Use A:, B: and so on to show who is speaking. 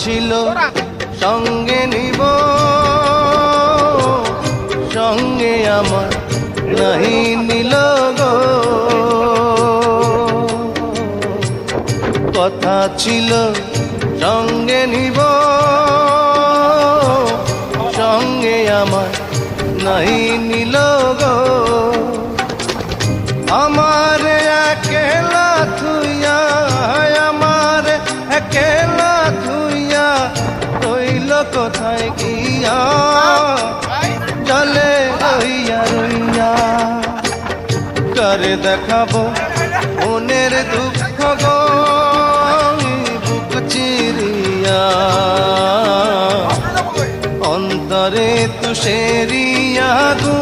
A: ছিল সঙ্গে নিব, সঙ্গে আমার নাহি নিল গো। কথা ছিল সঙ্গে নিব, সঙ্গে আমার নাহি নিল গো। আমার একেলা থুইয়া, আমার একেলা থুইয়া রইল কোথায় গিয়া, চলে রইয়া রইয়া। করে দেখাবো মনের দুঃখ গো বুক চিরিয়া, অন্তরে তুষেরিয়া গু